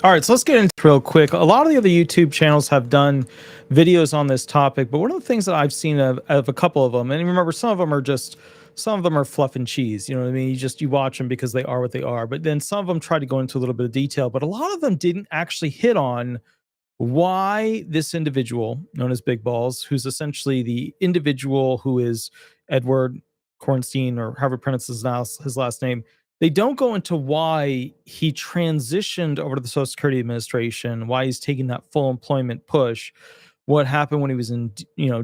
All right, so let's get into it real quick. A lot of the other YouTube channels have done videos on this topic, but one of the things that I've seen of a couple of them, and remember, some of them are fluff and cheese. You know what I mean? You watch them because they are what they are. But then some of them try to go into a little bit of detail, but a lot of them didn't actually hit on why this individual known as Big Balls, who's essentially the individual who is Edward Cornstein, or however you pronounce his last name, they don't go into why he transitioned over to the Social Security Administration, why he's taking that full employment push, what happened when he was in,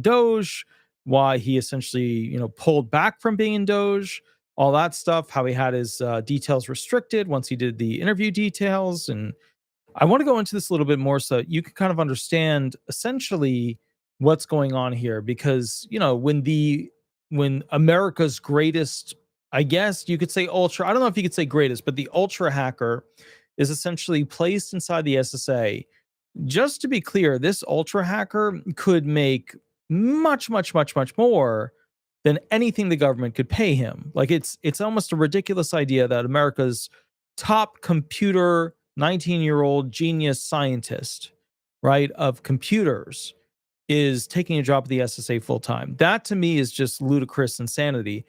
DOGE, why he essentially, pulled back from being in DOGE, all that stuff, how he had his details restricted once he did the interview details. And I want to go into this a little bit more so that you can kind of understand essentially what's going on here, because when America's greatest, I guess you could say ultra, I don't know if you could say greatest, but the ultra hacker is essentially placed inside the SSA. Just to be clear, this ultra hacker could make much, much, much, much more than anything the government could pay him. Like it's almost a ridiculous idea that America's top computer 19-year-old genius scientist, right, of computers is taking a job at the SSA full time. That to me is just ludicrous insanity.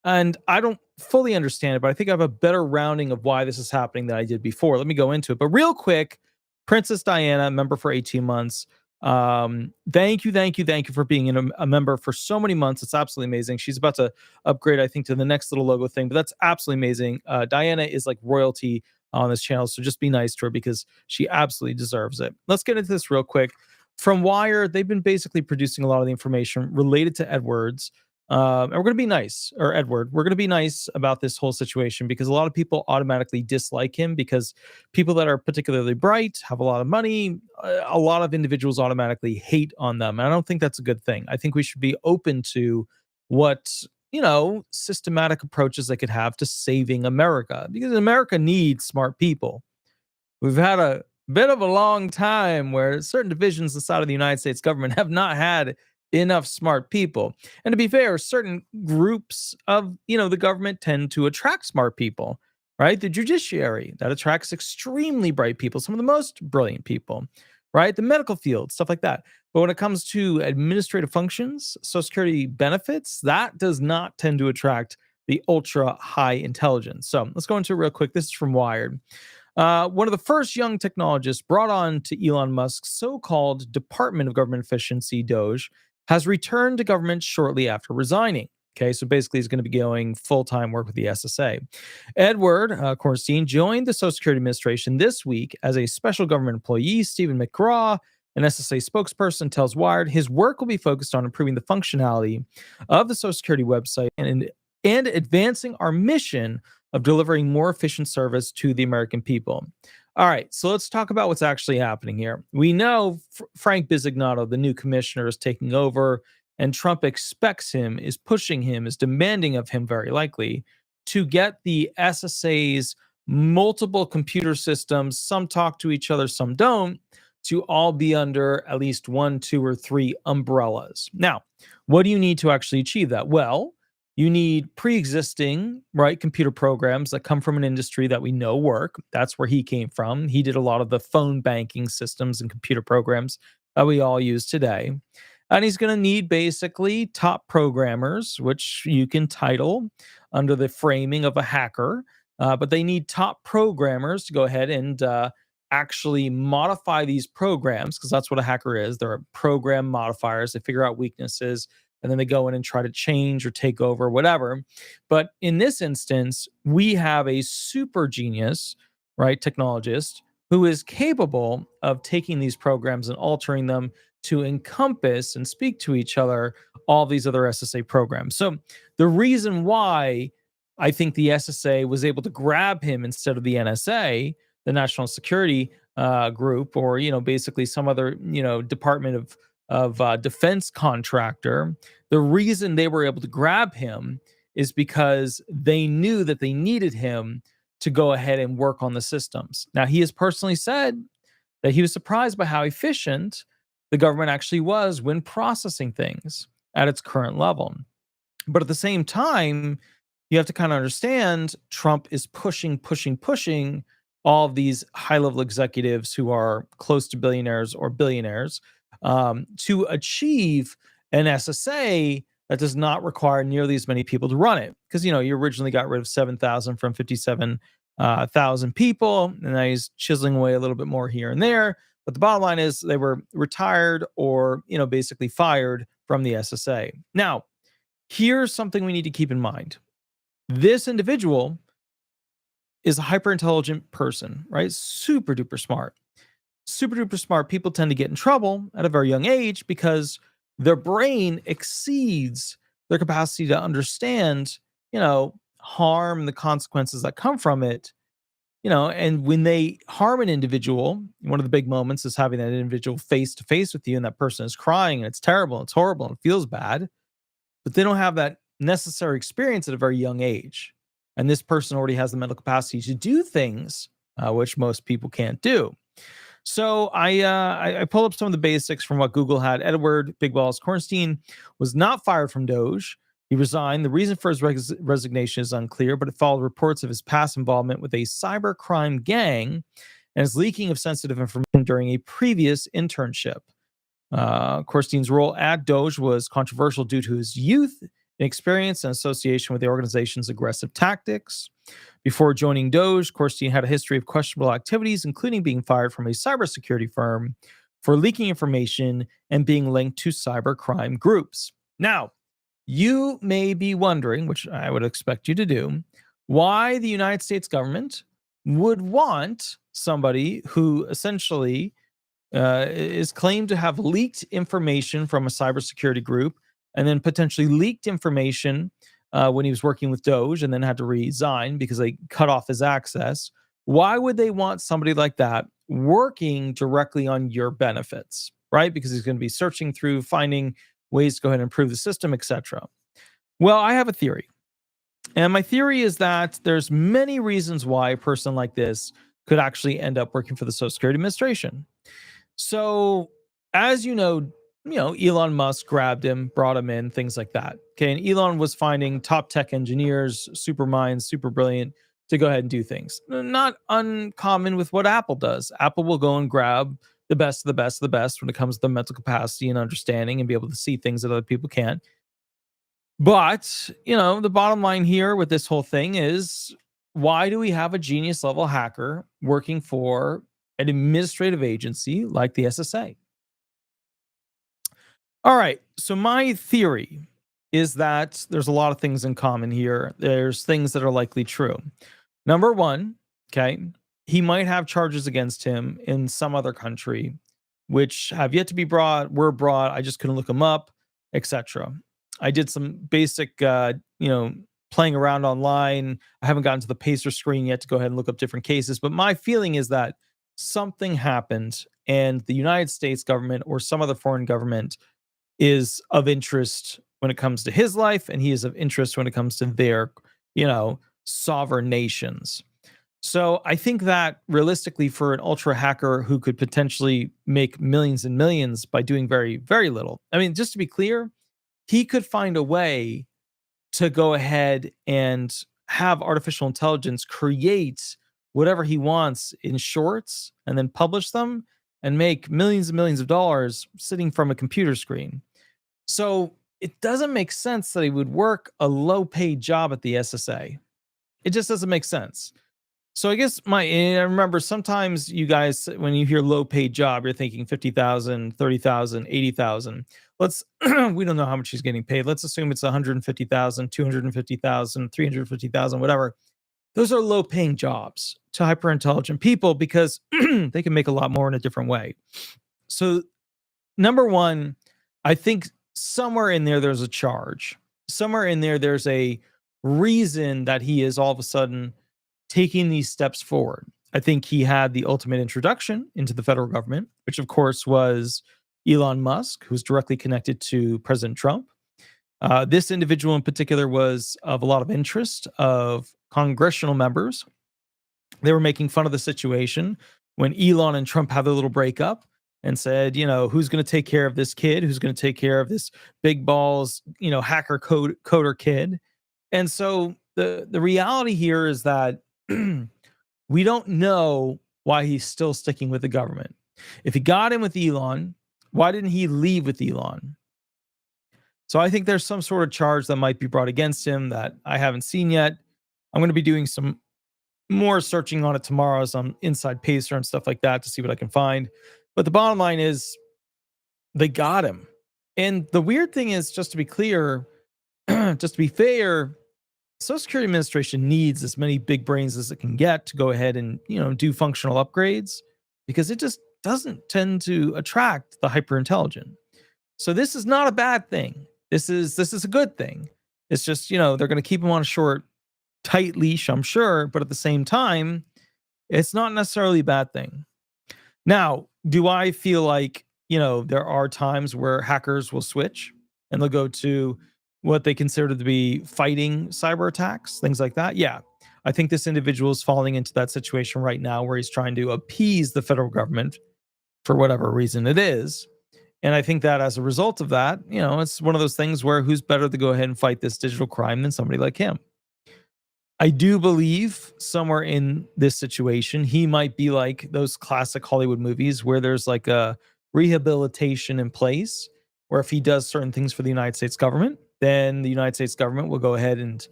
And I don't fully understand it, but I think I have a better rounding of why this is happening than I did before. Let me go into it. But real quick, Princess Diana, member for 18 months. Thank you for being a member for so many months. It's absolutely amazing. She's about to upgrade, I think, to the next little logo thing, but that's absolutely amazing. Diana is like royalty on this channel, so just be nice to her because she absolutely deserves it. Let's get into this real quick. From Wired, they've been basically producing a lot of the information related to Edwards. And we're going to be nice, or Edward, we're going to be nice about this whole situation because a lot of people automatically dislike him because people that are particularly bright, have a lot of money, a lot of individuals automatically hate on them. And I don't think that's a good thing. I think we should be open to what, systematic approaches they could have to saving America, because America needs smart people. We've had a bit of a long time where certain divisions inside of the United States government have not had enough smart people. And to be fair, certain groups of, the government tend to attract smart people, right? The judiciary, that attracts extremely bright people, some of the most brilliant people, right? The medical field, stuff like that. But when it comes to administrative functions, Social Security benefits, that does not tend to attract the ultra high intelligence. So let's go into it real quick. This is from Wired. One of the first young technologists brought on to Elon Musk's so-called Department of Government Efficiency, DOGE, has returned to government shortly after resigning. Okay, so basically he's going to be going full-time work with the SSA. Edward Cornstein joined the Social Security Administration this week as a special government employee. Stephen McGraw, an SSA spokesperson, tells Wired his work will be focused on improving the functionality of the Social Security website and advancing our mission of delivering more efficient service to the American people. All right, so let's talk about what's actually happening here. We know Frank Bisignato, the new commissioner, is taking over, and Trump expects him, is pushing him, is demanding of him, very likely, to get the SSA's multiple computer systems, some talk to each other, some don't, to all be under at least 1, 2, or 3 umbrellas. Now, what do you need to actually achieve that? Well, you need pre-existing, right, computer programs that come from an industry that we know work. That's where he came from. He did a lot of the phone banking systems and computer programs that we all use today. And he's going to need basically top programmers, which you can title under the framing of a hacker. But they need top programmers to go ahead and actually modify these programs, because that's what a hacker is. They're program modifiers. They figure out weaknesses, and then they go in and try to change or take over, whatever. But in this instance, we have a super genius, right, technologist who is capable of taking these programs and altering them to encompass and speak to each other all these other SSA programs. So the reason why I think the SSA was able to grab him instead of the NSA, the National Security Group, or basically some other Department of Defense contractor, the reason they were able to grab him is because they knew that they needed him to go ahead and work on the systems. Now, he has personally said that he was surprised by how efficient the government actually was when processing things at its current level. But at the same time, you have to kind of understand Trump is pushing all of these high-level executives who are close to billionaires or billionaires to achieve an SSA that does not require nearly as many people to run it. Because, you originally got rid of 7,000 from 57,000 people, and now he's chiseling away a little bit more here and there. But the bottom line is they were retired or, basically fired from the SSA. Now, here's something we need to keep in mind. This individual is a hyper intelligent person, right? Super duper smart. Super duper smart people tend to get in trouble at a very young age because their brain exceeds their capacity to understand, harm, the consequences that come from it. And when they harm an individual, one of the big moments is having that individual face to face with you, and that person is crying, and it's terrible, and it's horrible, and it feels bad, but they don't have that necessary experience at a very young age. And this person already has the mental capacity to do things which most people can't do. So I pulled up some of the basics from what Google had. Edward Big Balls Cornstein was not fired from DOGE. He resigned. The reason for his resignation is unclear, but it followed reports of his past involvement with a cybercrime gang and his leaking of sensitive information during a previous internship. Corstein's role at DOGE was controversial due to his youth and experience and association with the organization's aggressive tactics. Before joining DOGE, Coristine had a history of questionable activities, including being fired from a cybersecurity firm for leaking information and being linked to cybercrime groups. Now, you may be wondering, which I would expect you to do, why the United States government would want somebody who essentially is claimed to have leaked information from a cybersecurity group and then potentially leaked information when he was working with DOGE and then had to resign because they cut off his access. Why would they want somebody like that working directly on your benefits, right? Because he's going to be searching through, finding ways to go ahead and improve the system, etc. Well, I have a theory. And my theory is that there's many reasons why a person like this could actually end up working for the Social Security Administration. So, as Elon Musk grabbed him, brought him in, things like that. Okay, and Elon was finding top tech engineers, super minds, super brilliant to go ahead and do things. Not uncommon with what Apple does. Apple will go and grab the best of the best of the best when it comes to mental capacity and understanding and be able to see things that other people can't. But, the bottom line here with this whole thing is, why do we have a genius level hacker working for an administrative agency like the SSA? All right. So my theory is that there's a lot of things in common here. There's things that are likely true. Number one, okay, he might have charges against him in some other country, which have yet to be were brought. I just couldn't look them up, etc. I did some basic, playing around online. I haven't gotten to the Pacer screen yet to go ahead and look up different cases. But my feeling is that something happened and the United States government or some other foreign government is of interest when it comes to his life, and he is of interest when it comes to their, sovereign nations. So I think that realistically, for an ultra hacker who could potentially make millions and millions by doing very, very little, I mean, just to be clear, he could find a way to go ahead and have artificial intelligence create whatever he wants in shorts and then publish them and make millions and millions of dollars sitting from a computer screen. So it doesn't make sense that he would work a low paid job at the SSA. It just doesn't make sense. So I guess and I remember sometimes you guys, when you hear low paid job, you're thinking 50,000, 30,000, 80,000. We don't know how much he's getting paid. Let's assume it's 150,000, 250,000, 350,000, whatever. Those are low paying jobs to hyper intelligent people because they can make a lot more in a different way. So number one, I think somewhere in there's a charge. Somewhere in there's a reason that he is all of a sudden taking these steps forward. I think he had the ultimate introduction into the federal government, which of course was Elon Musk, who's directly connected to President Trump. This individual in particular was of a lot of interest of congressional members. They were making fun of the situation when Elon and Trump had their little breakup and said, who's going to take care of this kid? Who's going to take care of this big balls, hacker coder kid? And so the reality here is that We don't know why he's still sticking with the government. If he got in with Elon, why didn't he leave with Elon? So I think there's some sort of charge that might be brought against him that I haven't seen yet. I'm going to be doing some more searching on it tomorrow as I'm inside Pacer and stuff like that to see what I can find. But the bottom line is they got him. And the weird thing is, just to be clear, just to be fair, Social Security Administration needs as many big brains as it can get to go ahead and, do functional upgrades, because it just doesn't tend to attract the hyper intelligent. So this is not a bad thing. This is a good thing. It's just, they're going to keep him on a short, tight leash, I'm sure, but at the same time, it's not necessarily a bad thing. Now, do I feel like, there are times where hackers will switch and they'll go to what they consider to be fighting cyber attacks, things like that? Yeah. I think this individual is falling into that situation right now where he's trying to appease the federal government for whatever reason it is. And I think that as a result of that, it's one of those things where who's better to go ahead and fight this digital crime than somebody like him? I do believe somewhere in this situation, he might be like those classic Hollywood movies where there's like a rehabilitation in place, where if he does certain things for the United States government, then the United States government will go ahead and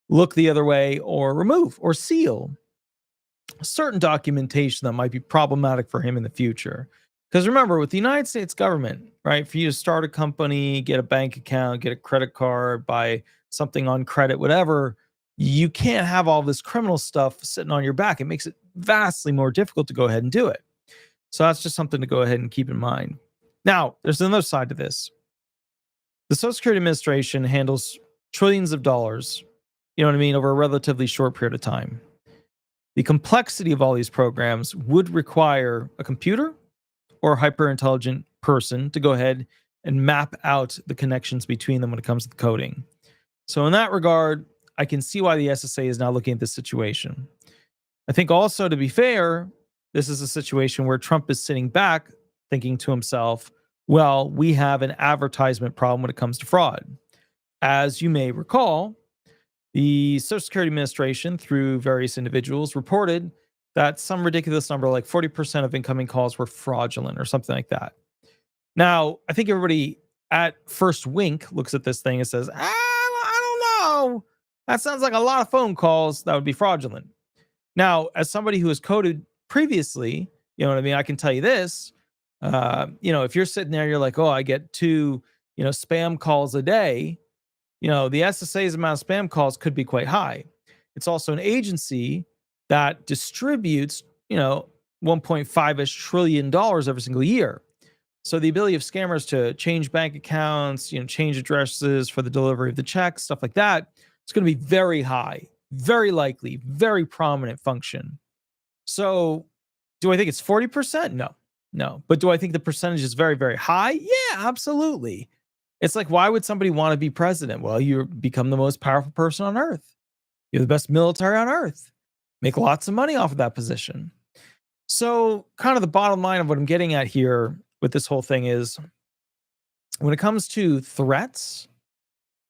look the other way or remove or seal certain documentation that might be problematic for him in the future. Because remember, with the United States government, right, for you to start a company, get a bank account, get a credit card, buy something on credit, whatever, you can't have all this criminal stuff sitting on your back. It makes it vastly more difficult to go ahead and do it. So that's just something to go ahead and keep in mind. Now, there's another side to this. The Social Security Administration handles trillions of dollars, over a relatively short period of time. The complexity of all these programs would require a computer or a hyper intelligent person to go ahead and map out the connections between them when it comes to the coding. So in that regard, I can see why the SSA is now looking at this situation. I think also, to be fair, this is a situation where Trump is sitting back thinking to himself, well, we have an advertisement problem when it comes to fraud. As you may recall, the Social Security Administration, through various individuals, reported that some ridiculous number, like 40% of incoming calls, were fraudulent or something like that. Now, I think everybody at first wink looks at this thing and says, I don't know. That sounds like a lot of phone calls that would be fraudulent. Now, as somebody who has coded previously, I can tell you this, if you're sitting there, you're like, oh, I get 2, spam calls a day, the SSA's amount of spam calls could be quite high. It's also an agency that distributes, $1.5-ish trillion every single year. So the ability of scammers to change bank accounts, change addresses for the delivery of the checks, stuff like that, it's going to be very high, very likely, very prominent function. So do I think it's 40%? No. But do I think the percentage is very, very high? Yeah, absolutely. It's like, why would somebody want to be president? Well, you become the most powerful person on earth. You're the best military on earth. Make lots of money off of that position. So kind of the bottom line of what I'm getting at here with this whole thing is, when it comes to threats,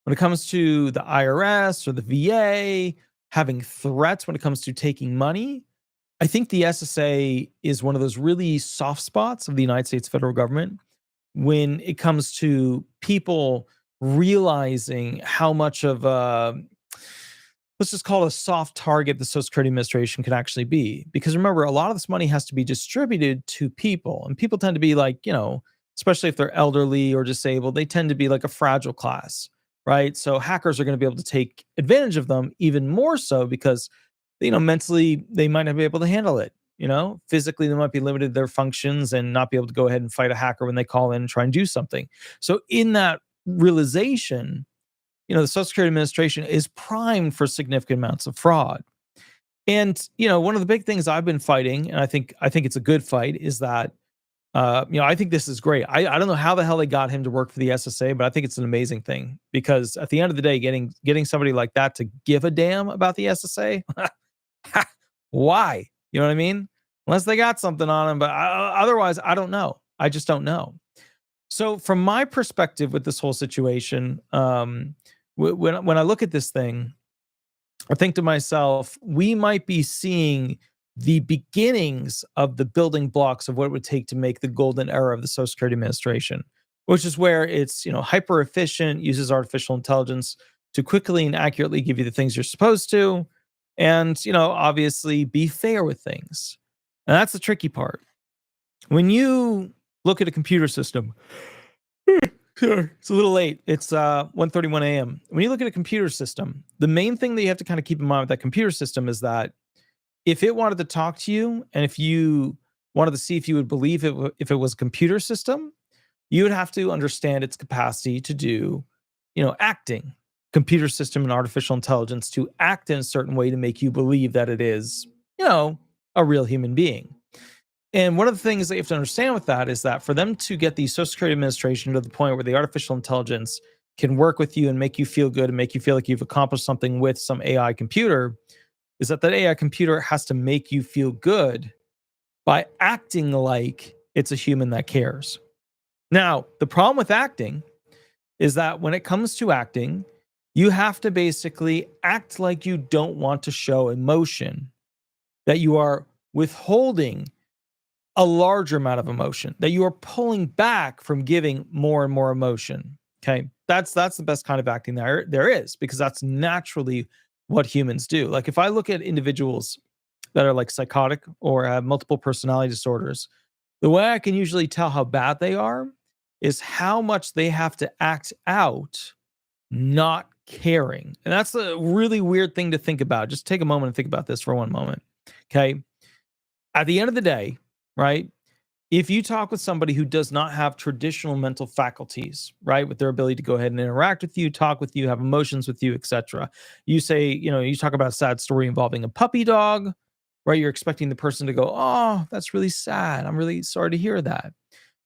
when it comes to the IRS or the VA having threats when it comes to taking money, I think the SSA is one of those really soft spots of the United States federal government when it comes to people realizing how much of a, let's just call it a soft target the Social Security Administration can actually be. Because remember, a lot of this money has to be distributed to people, and people tend to be like, especially if they're elderly or disabled, they tend to be like a fragile class, right? So hackers are going to be able to take advantage of them even more so because, mentally they might not be able to handle it. Physically they might be limited to their functions and not be able to go ahead and fight a hacker when they call in and try and do something. So in that realization, the Social Security Administration is primed for significant amounts of fraud. And, one of the big things I've been fighting, and I think it's a good fight, is that, I think this is great. I don't know how the hell they got him to work for the SSA, but I think it's an amazing thing, because at the end of the day, getting somebody like that to give a damn about the SSA, why? You know what I mean? Unless they got something on him, but otherwise, I don't know. I just don't know. So from my perspective with this whole situation, when I look at this thing, I think to myself, we might be seeing the beginnings of the building blocks of what it would take to make the golden era of the Social Security Administration, which is where it's, hyper efficient, uses artificial intelligence to quickly and accurately give you the things you're supposed to, and, obviously be fair with things. And that's the tricky part. When you look at a computer system, sure, it's a little late. It's 1:31 a.m. When you look at a computer system, the main thing that you have to kind of keep in mind with that computer system is that if it wanted to talk to you, and if you wanted to see if you would believe it, if it was a computer system, you would have to understand its capacity to do, acting. Computer system and artificial intelligence to act in a certain way to make you believe that it is, a real human being. And one of the things that you have to understand with that is that for them to get the Social Security Administration to the point where the artificial intelligence can work with you and make you feel good and make you feel like you've accomplished something with some AI computer, is that AI computer has to make you feel good by acting like it's a human that cares. Now, the problem with acting is that when it comes to acting, you have to basically act like you don't want to show emotion, that you are withholding a larger amount of emotion, that you are pulling back from giving more and more emotion. Okay. That's the best kind of acting there is, because that's naturally what humans do. Like if I look at individuals that are like psychotic or have multiple personality disorders, the way I can usually tell how bad they are is how much they have to act out not caring. And that's a really weird thing to think about. Just take a moment and think about this for one moment. Okay. At the end of the day, right? If you talk with somebody who does not have traditional mental faculties, right, with their ability to go ahead and interact with you, talk with you, have emotions with you, etc. You say, you talk about a sad story involving a puppy dog, right? You're expecting the person to go, "Oh, that's really sad. I'm really sorry to hear that."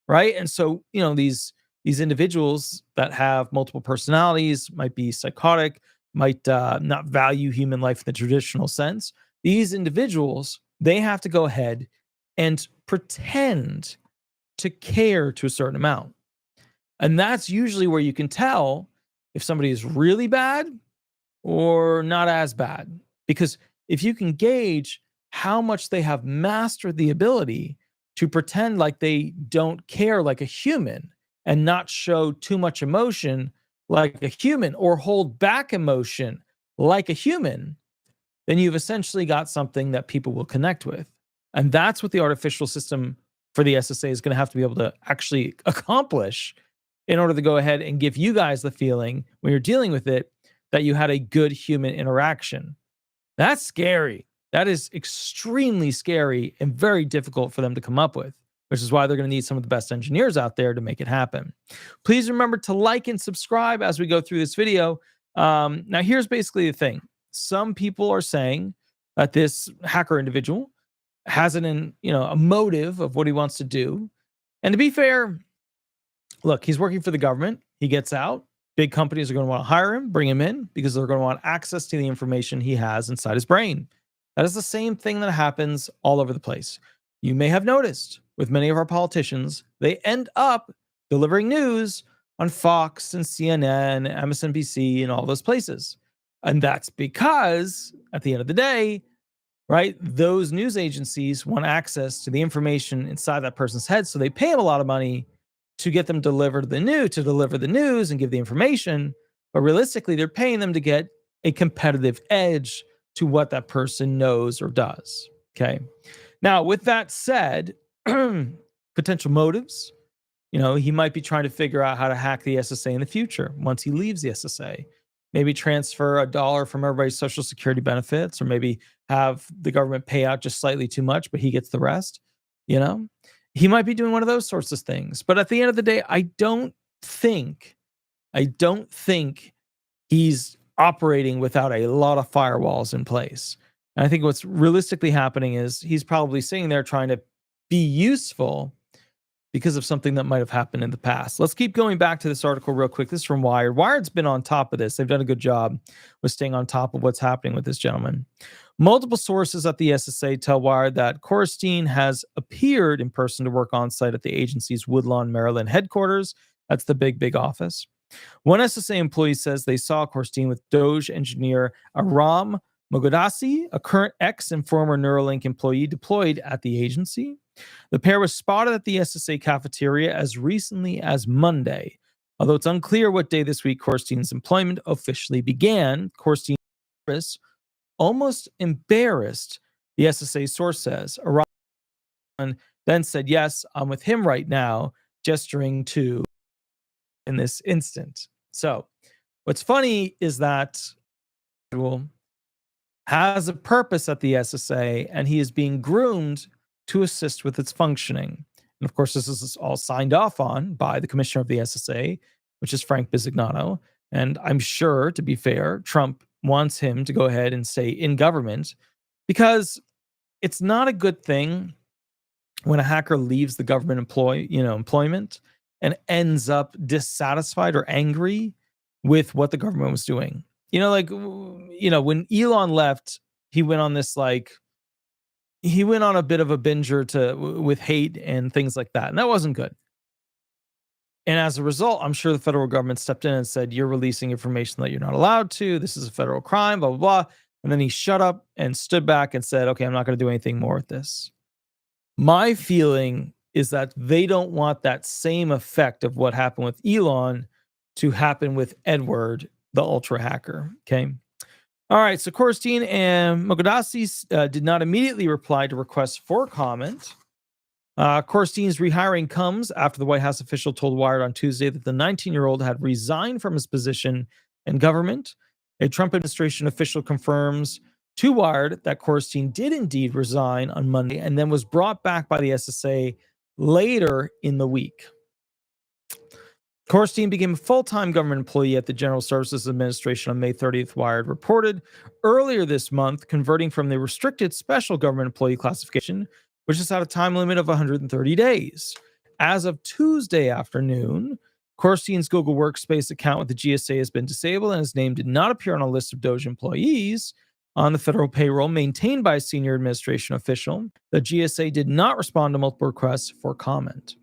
Right? And so, these individuals that have multiple personalities, might be psychotic, might not value human life in the traditional sense. These individuals, they have to go ahead and pretend to care to a certain amount. And that's usually where you can tell if somebody is really bad or not as bad. Because if you can gauge how much they have mastered the ability to pretend like they don't care like a human and not show too much emotion like a human or hold back emotion like a human, then you've essentially got something that people will connect with. And that's what the artificial system for the SSA is going to have to be able to actually accomplish in order to go ahead and give you guys the feeling when you're dealing with it that you had a good human interaction. That's scary. That is extremely scary and very difficult for them to come up with, which is why they're going to need some of the best engineers out there to make it happen. Please remember to like and subscribe as we go through this video. Now, here's basically the thing. Some people are saying that this hacker individual has a motive of what he wants to do. And to be fair, look, he's working for the government. He gets out. Big companies are going to want to hire him, bring him in, because they're going to want access to the information he has inside his brain. That is the same thing that happens all over the place. You may have noticed with many of our politicians, they end up delivering news on Fox and CNN, MSNBC, and all those places. And that's because at the end of the day, right, those news agencies want access to the information inside that person's head. So they pay them a lot of money to get them deliver the news and give the information. But realistically, they're paying them to get a competitive edge to what that person knows or does. Okay. Now, with that said, potential motives, he might be trying to figure out how to hack the SSA in the future once he leaves the SSA. Maybe transfer $1 from everybody's Social Security benefits, or maybe have the government pay out just slightly too much, but he gets the rest. He might be doing one of those sorts of things. But at the end of the day, I don't think he's operating without a lot of firewalls in place. And I think what's realistically happening is he's probably sitting there trying to be useful because of something that might have happened in the past. Let's keep going back to this article real quick. This is from Wired. Wired's been on top of this. They've done a good job with staying on top of what's happening with this gentleman. Multiple sources at the SSA tell Wired that Coristine has appeared in person to work on site at the agency's Woodlawn, Maryland headquarters. That's the big office. One SSA employee says they saw Coristine with DOGE engineer Aram Mogodasi, a current ex and former Neuralink employee deployed at the agency. The pair was spotted at the SSA cafeteria as recently as Monday. Although it's unclear what day this week Coristein's employment officially began, Coristine almost embarrassed, the SSA source says. Iran then said, yes, I'm with him right now, gesturing to in this instant. So what's funny is that has a purpose at the SSA, and he is being groomed to assist with its functioning. And of course, this is all signed off on by the commissioner of the SSA, which is Frank Bisignano. And I'm sure, to be fair, Trump wants him to go ahead and stay in government, because it's not a good thing when a hacker leaves the government employment and ends up dissatisfied or angry with what the government was doing. When Elon left, he went on this he went on a bit of a binger with hate and things like that. And that wasn't good. And as a result, I'm sure the federal government stepped in and said, you're releasing information that you're not allowed to. This is a federal crime, blah, blah, blah. And then he shut up and stood back and said, okay, I'm not going to do anything more with this. My feeling is that they don't want that same effect of what happened with Elon to happen with Edward, the ultra hacker. Okay. All right. So Coristine and Mogodasi did not immediately reply to requests for comment. Coristine's rehiring comes after the White House official told Wired on Tuesday that the 19-year-old had resigned from his position in government. A Trump administration official confirms to Wired that Coristine did indeed resign on Monday and then was brought back by the SSA later in the week. Coristine became a full-time government employee at the General Services Administration on May 30th, Wired reported. Earlier this month, converting from the restricted special government employee classification, which has had a time limit of 130 days. As of Tuesday afternoon, Coristine's Google Workspace account with the GSA has been disabled, and his name did not appear on a list of DOGE employees on the federal payroll maintained by a senior administration official. The GSA did not respond to multiple requests for comment.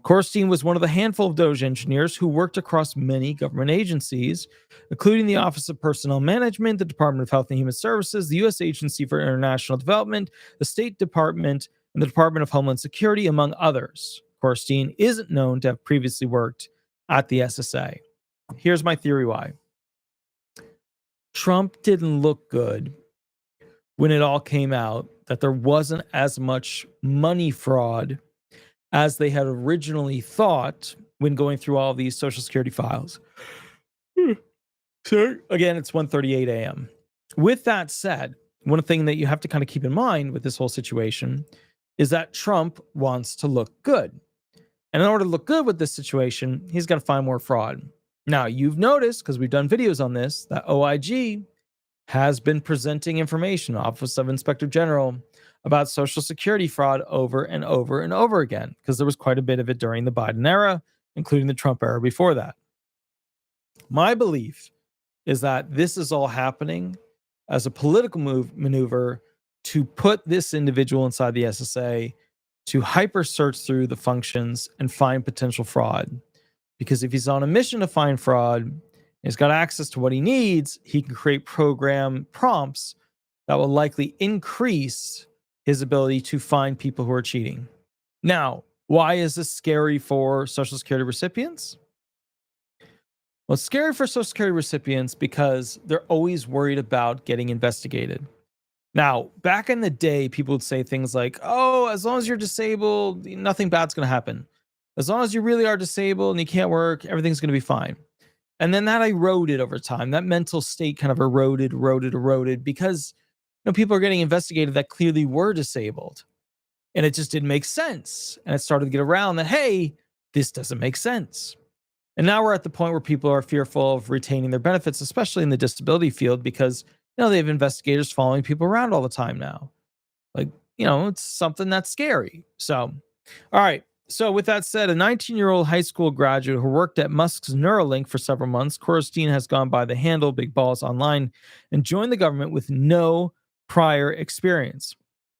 Coristine was one of the handful of DOGE engineers who worked across many government agencies, including the Office of Personnel Management, the Department of Health and Human Services, the U.S. Agency for International Development, the State Department, and the Department of Homeland Security, among others. Coristine isn't known to have previously worked at the SSA. Here's my theory why. Trump didn't look good when it all came out that there wasn't as much money fraud as they had originally thought when going through all these Social Security files. So again, it's 1:38 a.m. With that said, one thing that you have to kind of keep in mind with this whole situation is that Trump wants to look good. And in order to look good with this situation, he's got to find more fraud. Now, you've noticed, because we've done videos on this, that OIG has been presenting information, Office of Inspector General, about Social Security fraud over and over and over again, because there was quite a bit of it during the Biden era, including the Trump era before that. My belief is that this is all happening as a political maneuver to put this individual inside the SSA to hyper search through the functions and find potential fraud. Because if he's on a mission to find fraud, and he's got access to what he needs, he can create program prompts that will likely increase his ability to find people who are cheating. Now, why is this scary for Social Security recipients? Well, it's scary for Social Security recipients because they're always worried about getting investigated. Now, back in the day, people would say things like, oh, as long as you're disabled, nothing bad's going to happen. As long as you really are disabled and you can't work, everything's going to be fine. And then that eroded over time. That mental state kind of eroded because people are getting investigated that clearly were disabled. And it just didn't make sense. And it started to get around that, hey, this doesn't make sense. And now we're at the point where people are fearful of retaining their benefits, especially in the disability field, because they have investigators following people around all the time now. It's something that's scary. So, all right. So with that said, a 19-year-old high school graduate who worked at Musk's Neuralink for several months, Coristine has gone by the handle Big Balls Online and joined the government with no prior experience.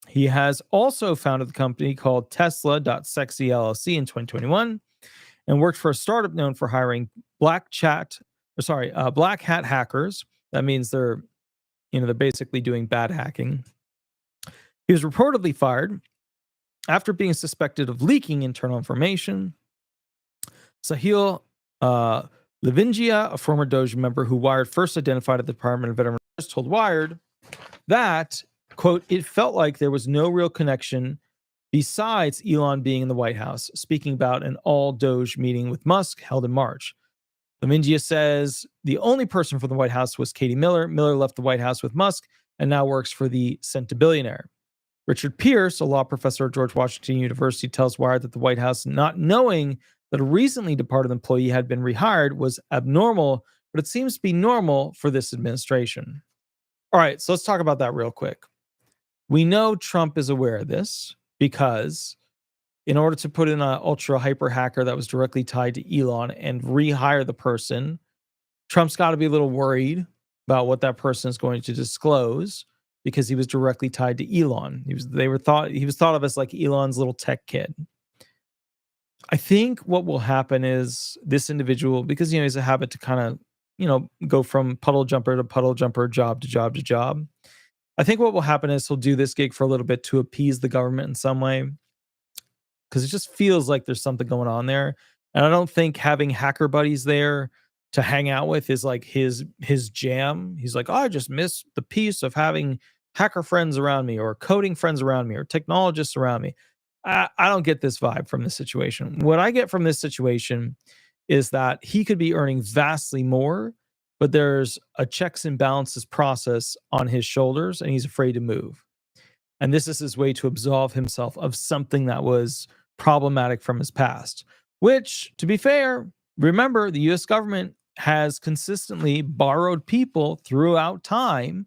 He has also founded the company called Tesla.sexy LLC in 2021 and worked for a startup known for hiring black hat hackers. That means they're they're basically doing bad hacking. He was reportedly fired after being suspected of leaking internal information. Sahil Lavingia, a former DOGE member who Wired first identified at the Department of Veterans Affairs, told Wired that, quote, it felt like there was no real connection besides Elon being in the White House, speaking about an all-DOGE meeting with Musk held in March. Lavingia says the only person from the White House was Katie Miller. Miller left the White House with Musk and now works for the centibillionaire. Richard Pierce, a law professor at George Washington University, tells Wired that the White House, not knowing that a recently departed employee had been rehired, was abnormal, but it seems to be normal for this administration. All right, so let's talk about that real quick. We know Trump is aware of this because in order to put in an ultra hyper hacker that was directly tied to Elon and rehire the person, Trump's got to be a little worried about what that person is going to disclose because he was directly tied to Elon. He was thought of as like Elon's little tech kid. I think what will happen is this individual, because he has a habit to kind of go from puddle jumper to puddle jumper, job to job to job. I think what will happen is he'll do this gig for a little bit to appease the government in some way, because it just feels like there's something going on there. And I don't think having hacker buddies there to hang out with is like his jam. He's like, oh, I just miss the piece of having hacker friends around me or coding friends around me or technologists around me. I don't get this vibe from this situation. What I get from this situation is that he could be earning vastly more, but there's a checks and balances process on his shoulders and he's afraid to move. And this is his way to absolve himself of something that was problematic from his past, which, to be fair, remember, the US government has consistently borrowed people throughout time,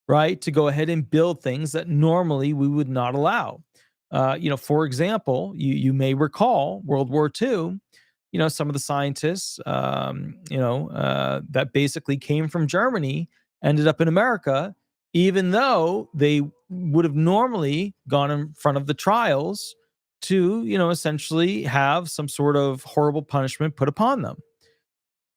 right, to go ahead and build things that normally we would not allow. For example, you may recall World War II, some of the scientists, that basically came from Germany ended up in America, even though they would have normally gone in front of the trials to, essentially have some sort of horrible punishment put upon them.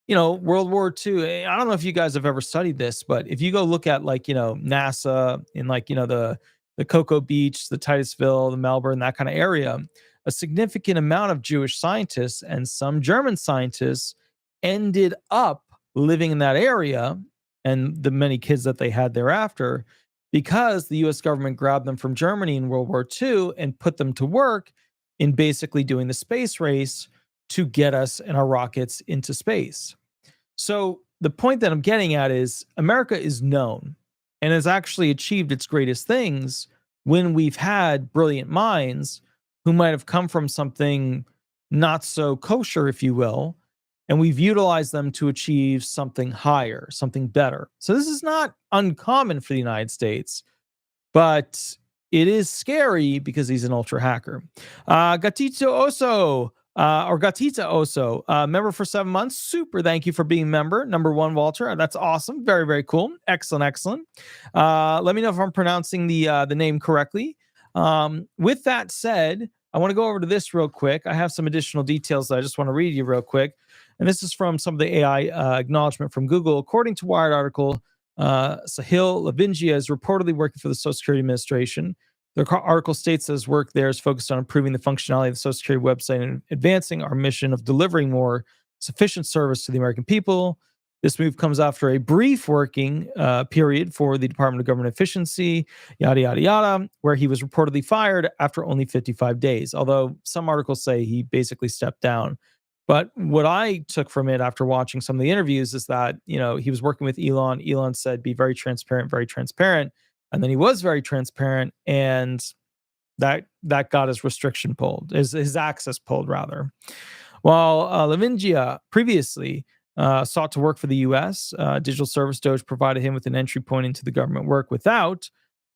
World War II, I don't know if you guys have ever studied this, but if you go look at NASA in the Cocoa Beach, the Titusville, the Melbourne, that kind of area, a significant amount of Jewish scientists and some German scientists ended up living in that area, and the many kids that they had thereafter, because the US government grabbed them from Germany in World War II and put them to work in basically doing the space race to get us and our rockets into space. So the point that I'm getting at is America is known and has actually achieved its greatest things when we've had brilliant minds who might have come from something not so kosher, if you will, and we've utilized them to achieve something higher, something better. So this is not uncommon for the United States, but it is scary because he's an ultra hacker. Gatito Oso, or Gatita Oso, member for 7 months. Super. Thank you for being member. Number one, Walter. That's awesome. Very, very cool. Excellent, excellent. Let me know if I'm pronouncing the name correctly. With that said, I want to go over to this real quick. I have some additional details that I just want to read you real quick. And this is from some of the AI acknowledgement from Google. According to Wired article, Sahil Lavingia is reportedly working for the Social Security Administration. The article states that his work there is focused on improving the functionality of the Social Security website and advancing our mission of delivering more sufficient service to the American people. This move comes after a brief working period for the Department of Government Efficiency, yada, yada, yada, where he was reportedly fired after only 55 days, although some articles say he basically stepped down. But what I took from it after watching some of the interviews is that, he was working with Elon. Elon said, be very transparent, very transparent. And then he was very transparent, and that got his restriction pulled, his access pulled, rather. While Lavingia previously sought to work for the U.S., Digital Service DOGE provided him with an entry point into the government work without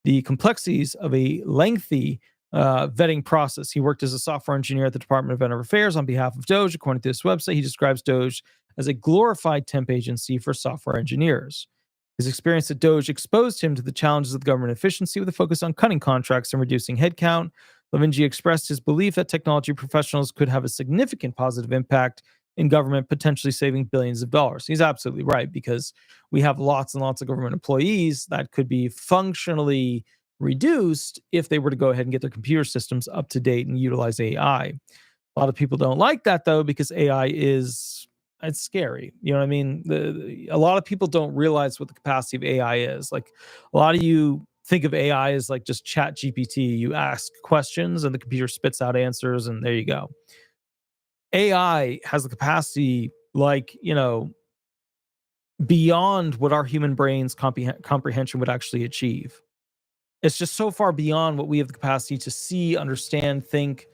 the complexities of a lengthy vetting process. He worked as a software engineer at the Department of Veterans Affairs on behalf of DOGE. According to this website, he describes DOGE as a glorified temp agency for software engineers. His experience at DOGE exposed him to the challenges of government efficiency with a focus on cutting contracts and reducing headcount. Lavingia expressed his belief that technology professionals could have a significant positive impact in government, potentially saving billions of dollars. He's absolutely right, because we have lots and lots of government employees that could be functionally reduced if they were to go ahead and get their computer systems up to date and utilize AI. A lot of people don't like that, though, because AI it's scary. You know what I mean? A lot of people don't realize what the capacity of AI is. Like, a lot of you think of AI as like just chat GPT. You ask questions and the computer spits out answers, and there you go. AI has the capacity, like, beyond what our human brains comprehension would actually achieve. It's just so far beyond what we have the capacity to see, understand, think.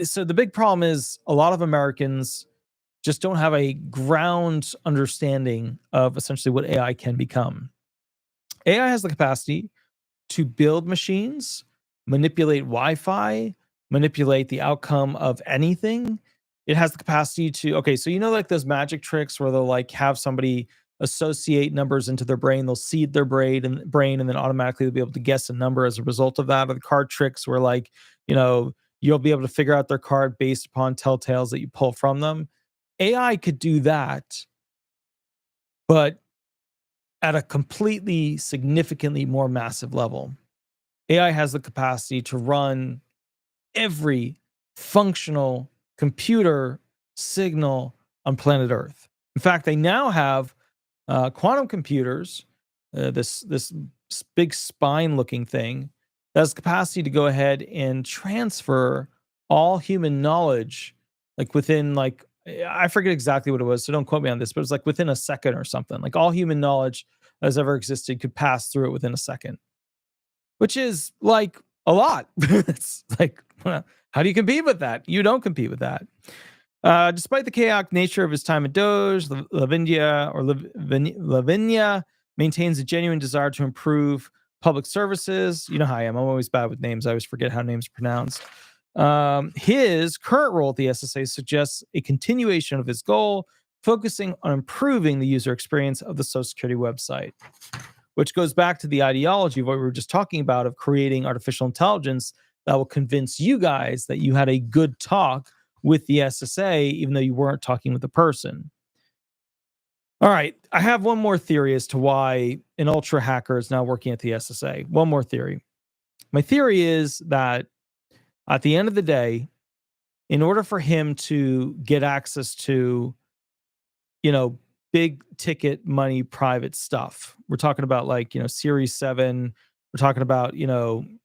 So the big problem is a lot of Americans just don't have a ground understanding of essentially what AI can become. AI has the capacity to build machines, manipulate Wi-Fi, manipulate the outcome of anything. It has the capacity to, okay, so like those magic tricks where they'll like have somebody associate numbers into their brain, they'll seed their brain, and then automatically they'll be able to guess a number as a result of that. Or the card tricks where like, you'll be able to figure out their card based upon telltales that you pull from them. AI could do that, but at a completely significantly more massive level. AI has the capacity to run every functional computer signal on planet Earth. In fact, they now have quantum computers, this big spine-looking thing that has the capacity to go ahead and transfer all human knowledge, like within like, I forget exactly what it was, so don't quote me on this, but it was like within a second or something. Like all human knowledge that has ever existed could pass through it within a second, which is like a lot. It's like, how do you compete with that? You don't compete with that. Despite the chaotic nature of his time at DOGE, Lavinia maintains a genuine desire to improve public services. You know how I am. I'm always bad with names. I always forget how names are pronounced. His current role at the SSA suggests a continuation of his goal, focusing on improving the user experience of the Social Security website, which goes back to the ideology of what we were just talking about of creating artificial intelligence that will convince you guys that you had a good talk with the SSA, even though you weren't talking with the person. All right, I have one more theory as to why an ultra hacker is now working at the SSA. One more theory. My theory is that at the end of the day, in order for him to get access to, big ticket money, private stuff, we're talking about like, Series 7, we're talking about,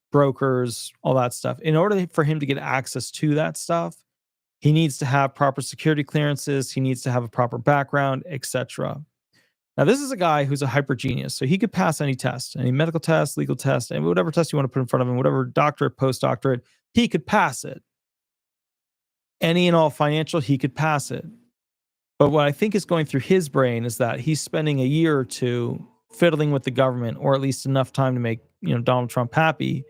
brokers, all that stuff. In order for him to get access to that stuff, he needs to have proper security clearances. He needs to have a proper background, etc. Now, this is a guy who's a hyper genius, so he could pass any test, any medical test, legal test, and whatever test you want to put in front of him, whatever doctorate, postdoctorate, he could pass it. Any and all financial, he could pass it. But what I think is going through his brain is that he's spending a year or two fiddling with the government, or at least enough time to make Donald Trump happy,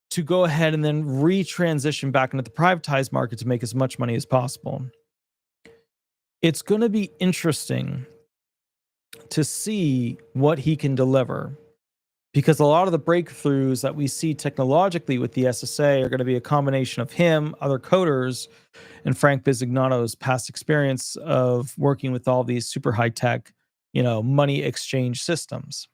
to go ahead and then retransition back into the privatized market to make as much money as possible. It's going to be interesting to see what he can deliver, because a lot of the breakthroughs that we see technologically with the SSA are going to be a combination of him, other coders, and Frank Bisignano's past experience of working with all these super high-tech, money exchange systems.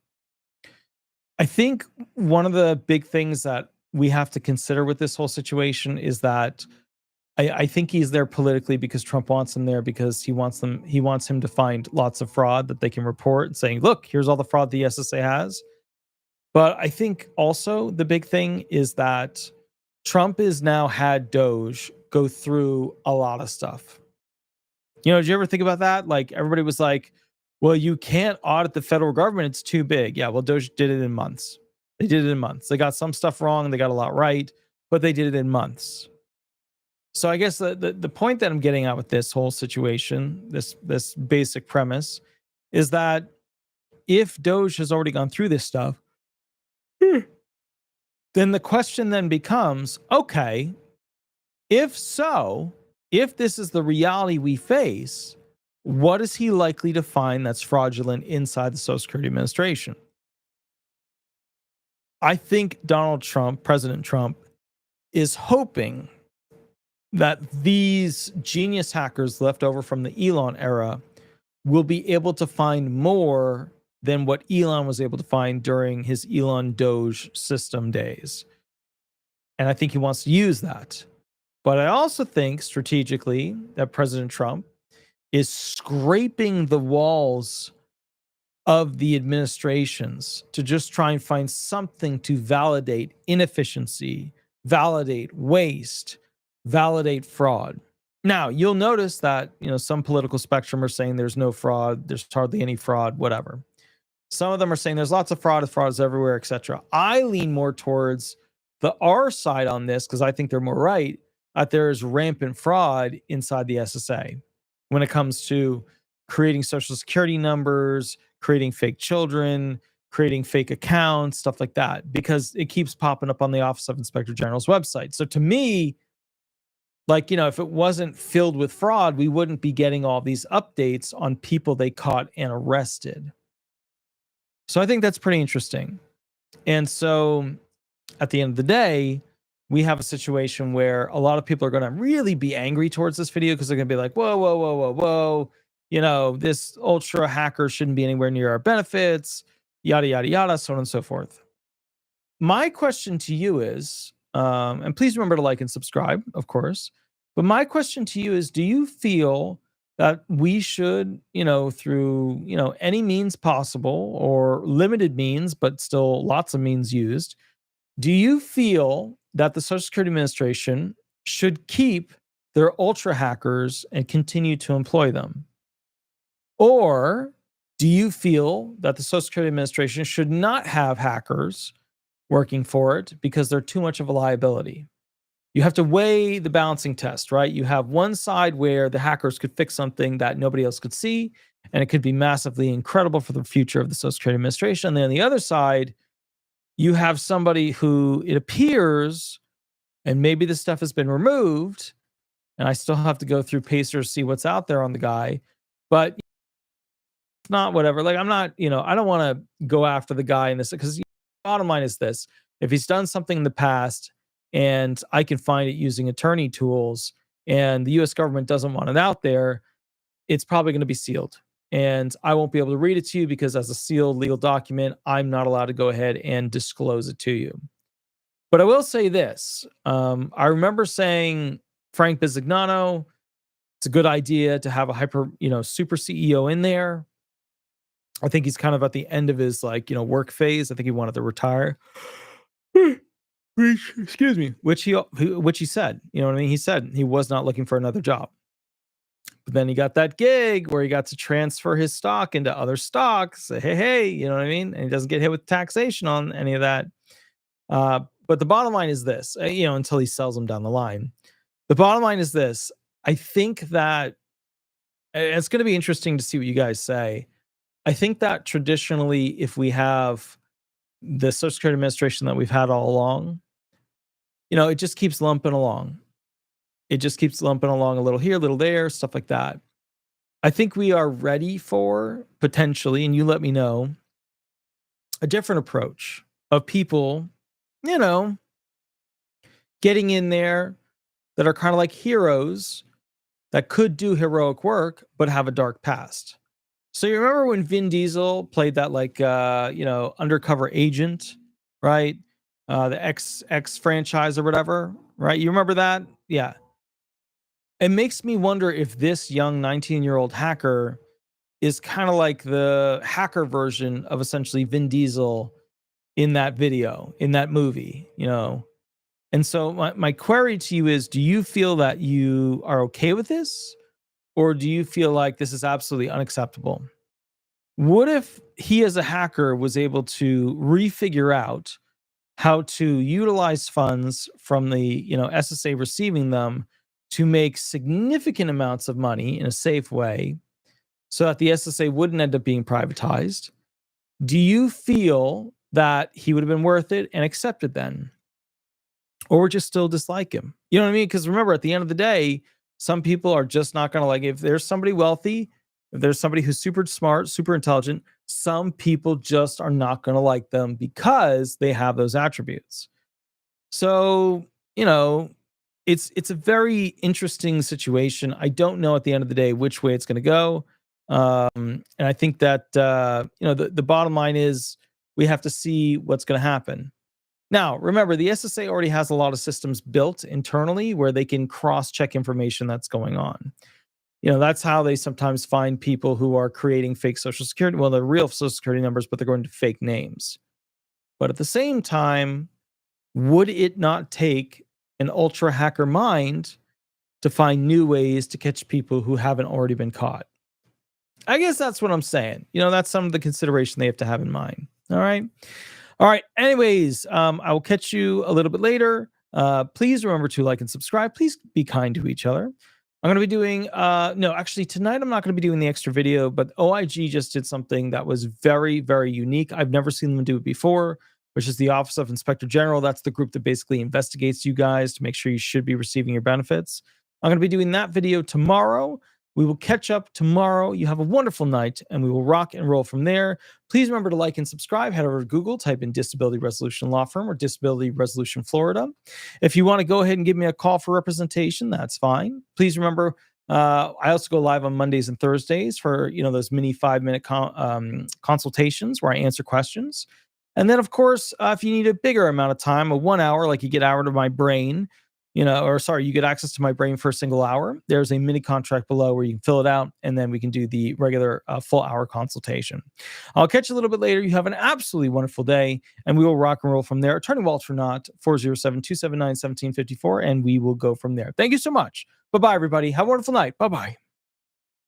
I think one of the big things that we have to consider with this whole situation is that I think he's there politically because Trump wants him there, because he wants him to find lots of fraud that they can report and saying, look, here's all the fraud the SSA has. But I think also the big thing is that Trump has now had DOGE go through a lot of stuff. Did you ever think about that? Like, everybody was like, well, you can't audit the federal government. It's too big. Yeah, well, DOGE did it in months. They did it in months. They got some stuff wrong. They got a lot right, but they did it in months. So I guess the point that I'm getting at with this whole situation, this basic premise, is that if DOGE has already gone through this stuff, then the question then becomes, okay, if so, if this is the reality we face, what is he likely to find that's fraudulent inside the Social Security Administration? I think Donald Trump, President Trump, is hoping that these genius hackers left over from the Elon era will be able to find more than what Elon was able to find during his Elon Doge system days. And I think he wants to use that. But I also think strategically that President Trump is scraping the walls of the administrations to just try and find something to validate inefficiency, validate waste, validate fraud. Now, you'll notice that, some political spectrum are saying there's no fraud, there's hardly any fraud, whatever. Some of them are saying there's lots of fraud is everywhere, etc. I lean more towards the R side on this because I think they're more right, that there is rampant fraud inside the SSA when it comes to creating social security numbers, creating fake children, creating fake accounts, stuff like that, because it keeps popping up on the Office of Inspector General's website. So to me, if it wasn't filled with fraud, we wouldn't be getting all these updates on people they caught and arrested. So I think that's pretty interesting. And so at the end of the day, we have a situation where a lot of people are going to really be angry towards this video because they're going to be like, whoa, whoa, whoa, whoa, whoa. This ultra hacker shouldn't be anywhere near our benefits, yada, yada, yada, so on and so forth. My question to you is, and please remember to like and subscribe, of course. But my question to you is, do you feel that we should, through, any means possible or limited means, but still lots of means used, do you feel that the Social Security Administration should keep their ultra hackers and continue to employ them? Or do you feel that the Social Security Administration should not have hackers working for it because they're too much of a liability? You have to weigh the balancing test, right? You have one side where the hackers could fix something that nobody else could see, and it could be massively incredible for the future of the Social Security Administration. And then on the other side, you have somebody who it appears, and maybe this stuff has been removed, and I still have to go through Pacer to see what's out there on the guy, but it's not whatever. I'm not, I don't want to go after the guy in this because bottom line is this: if he's done something in the past and I can find it using attorney tools and the US government doesn't want it out there, it's probably going to be sealed. And I won't be able to read it to you because as a sealed legal document, I'm not allowed to go ahead and disclose it to you. But I will say this. I remember saying, Frank Bisignano, it's a good idea to have a super CEO in there. I think he's kind of at the end of his work phase. I think he wanted to retire. Excuse me, which he said, he said he was not looking for another job. But then he got that gig where he got to transfer his stock into other stocks. Hey, you know what I mean? And he doesn't get hit with taxation on any of that. But the bottom line is this, until he sells them down the line. The bottom line is this. I think that it's going to be interesting to see what you guys say. I think that traditionally, if we have the Social Security Administration that we've had all along, it just keeps lumping along. It just keeps lumping along a little here, a little there, stuff like that. I think we are ready for potentially, and you let me know, a different approach of people, getting in there that are kind of like heroes that could do heroic work, but have a dark past. So you remember when Vin Diesel played that undercover agent, right? The X franchise or whatever, right? You remember that? Yeah. It makes me wonder if this young 19-year-old hacker is kind of like the hacker version of essentially Vin Diesel in that video, in that movie, And so my query to you is, do you feel that you are okay with this? Or do you feel like this is absolutely unacceptable? What if he as a hacker was able to refigure out how to utilize funds from the SSA receiving them to make significant amounts of money in a safe way so that the SSA wouldn't end up being privatized? Do you feel that he would have been worth it and accepted then? Or just still dislike him? You know what I mean? Because remember, at the end of the day, some people are just not going to if there's somebody wealthy, if there's somebody who's super smart, super intelligent, some people just are not going to like them because they have those attributes. So, it's a very interesting situation. I don't know at the end of the day which way it's going to go. And I think that the bottom line is we have to see what's going to happen. Now, remember, the SSA already has a lot of systems built internally where they can cross-check information that's going on. That's how they sometimes find people who are creating fake social security. Well, they're real social security numbers, but they're going to fake names. But at the same time, would it not take an ultra hacker mind to find new ways to catch people who haven't already been caught? I guess that's what I'm saying. That's some of the consideration they have to have in mind. All right. All right. Anyways, I will catch you a little bit later. Please remember to like and subscribe. Please be kind to each other. I'm going to be doing, no, actually tonight I'm not going to be doing the extra video, but OIG just did something that was very, very unique. I've never seen them do it before, which is the Office of Inspector General. That's the group that basically investigates you guys to make sure you should be receiving your benefits. I'm going to be doing that video tomorrow. We will catch up tomorrow. You have a wonderful night, and we will rock and roll from there. Please remember to like and subscribe. Head over to Google, type in Disability Resolution Law Firm or Disability Resolution Florida. If you want to go ahead and give me a call for representation, that's fine. Please remember, I also go live on Mondays and Thursdays for those mini 5-minute consultations where I answer questions. And then, of course, if you need a bigger amount of time, a 1 hour, like you get out of my brain, you get access to my brain for a single hour. There's a mini contract below where you can fill it out, and then we can do the regular full hour consultation. I'll catch you a little bit later. You have an absolutely wonderful day, and we will rock and roll from there. Attorney Walter Hnot, 407-279-1754, and we will go from there. Thank you so much. Bye-bye, everybody. Have a wonderful night. Bye-bye.